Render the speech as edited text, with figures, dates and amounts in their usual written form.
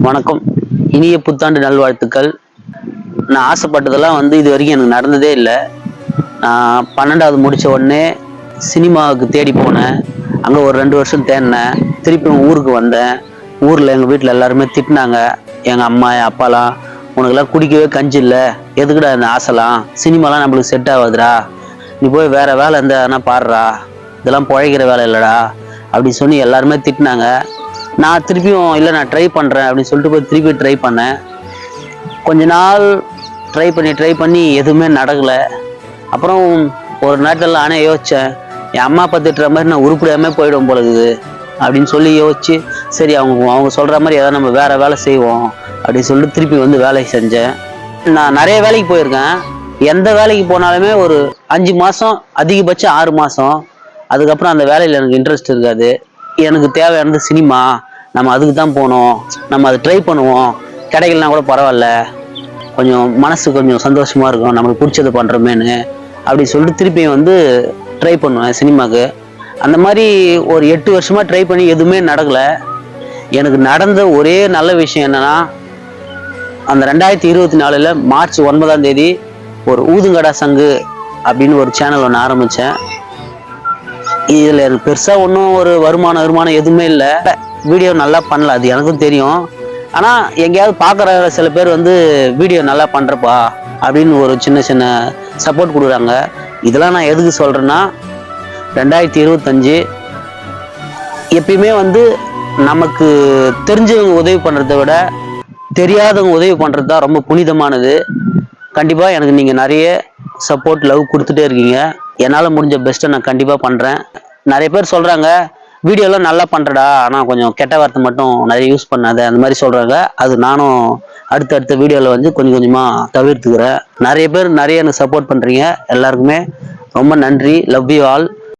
வணக்கம். இனிய புத்தாண்டு நல்வாழ்த்துக்கள். நான் ஆசைப்பட்டதெல்லாம் இது வரைக்கும் எனக்கு நடந்ததே இல்லை. நான் 12வது முடிச்ச உடனே சினிமாவுக்கு தேடி போனேன். அங்கே ஒரு 2 வருஷம் தேடினேன். திருப்பி ஊருக்கு வந்தேன். ஊரில் எங்கள் வீட்டில் எல்லாருமே திட்டினாங்க. எங்கள் அம்மா என் அப்பாலாம், உனக்கெல்லாம் குடிக்கவே கஞ்சி இல்லை, எதுக்குடா இந்த ஆசைலாம், சினிமாலாம் நம்மளுக்கு செட் ஆகாதுடா, நீ போய் வேற வேலை இருந்தா பாடுறா, இதெல்லாம் பிழைக்கிற வேலை இல்லைடா அப்படி சொல்லி எல்லாருமே திட்டினாங்க. நான் திருப்பியும் இல்லை நான் ட்ரை பண்ணுறேன் அப்படின்னு சொல்லிட்டு போய் திருப்பி ட்ரை பண்ணேன். கொஞ்ச நாள் ட்ரை பண்ணி எதுவுமே நடக்கலை. அப்புறம் ஒரு நேரத்தில் நானே யோசித்தேன், என் அம்மா அப்பா திட்டுற மாதிரி நான் உருப்படியாமல் போயிடும் போல இருக்குது அப்படின்னு சொல்லி யோசிச்சு, சரி அவங்க சொல்கிற மாதிரி ஏதாவது நம்ம வேறு வேலை செய்வோம் அப்படின்னு சொல்லிட்டு திருப்பி வேலை செஞ்சேன். நான் நிறைய வேலைக்கு போயிருக்கேன். எந்த வேலைக்கு போனாலுமே ஒரு 5 மாதம், அதிகபட்சம் 6 மாதம், அதுக்கப்புறம் அந்த வேலையில் எனக்கு இன்ட்ரெஸ்ட் இருக்காது. எனக்கு தேவையானது சினிமா, நம்ம அதுக்கு தான் போகணும், நம்ம அதை ட்ரை பண்ணுவோம், கிடைக்கலனா கூட பரவாயில்ல, கொஞ்சம் மனசு கொஞ்சம் சந்தோஷமாக இருக்கும், நம்மளுக்கு பிடிச்சது பண்ணுறோமேனு அப்படி சொல்லிட்டு திருப்பியும் ட்ரை பண்ணுவேன் சினிமாவுக்கு. அந்த மாதிரி ஒரு 8 வருஷமாக ட்ரை பண்ணி எதுவுமே நடக்கலை. எனக்கு நடந்த ஒரே நல்ல விஷயம் என்னென்னா, அந்த 2024 மார்ச் 9ஆம் தேதி ஒரு ஊதுங்கடா சங்கு அப்படின்னு ஒரு சேனல் ஒன்று ஆரம்பித்தேன். இதில் எனக்கு பெருசாக ஒன்றும் ஒரு வருமானம் எதுவுமே இல்லை. வீடியோ நல்லா பண்ணல, அது எனக்கும் தெரியும். ஆனால் எங்கேயாவது பார்க்குற சில பேர் வீடியோ நல்லா பண்ணுறப்பா அப்படின்னு ஒரு சின்ன சப்போர்ட் கொடுக்குறாங்க. இதெல்லாம் நான் எதுக்கு சொல்கிறேன்னா, 2025 எப்பயுமே நமக்கு தெரிஞ்சவங்க உதவி பண்ணுறத விட தெரியாதவங்க உதவி பண்ணுறது தான் ரொம்ப புனிதமானது. கண்டிப்பாக எனக்கு நீங்கள் நிறைய சப்போர்ட், லவ் கொடுத்துட்டே இருக்கீங்க. என்னால் முடிஞ்ச பெஸ்ட்டை நான் கண்டிப்பாக பண்ணுறேன். நிறைய பேர் சொல்கிறாங்க, வீடியோலாம் நல்லா பண்ணுறடா, ஆனால் கொஞ்சம் கெட்ட வார்த்தை மட்டும் நிறைய யூஸ் பண்ணாத அந்த மாதிரி சொல்கிறாங்க. அது நானும் அடுத்தடுத்த வீடியோவில் கொஞ்சம் கொஞ்சமாக தவிர்த்துக்கிறேன். நிறைய பேர் நிறைய எனக்கு சப்போர்ட் பண்ணுறீங்க. எல்லாருக்குமே ரொம்ப நன்றி. Love you all.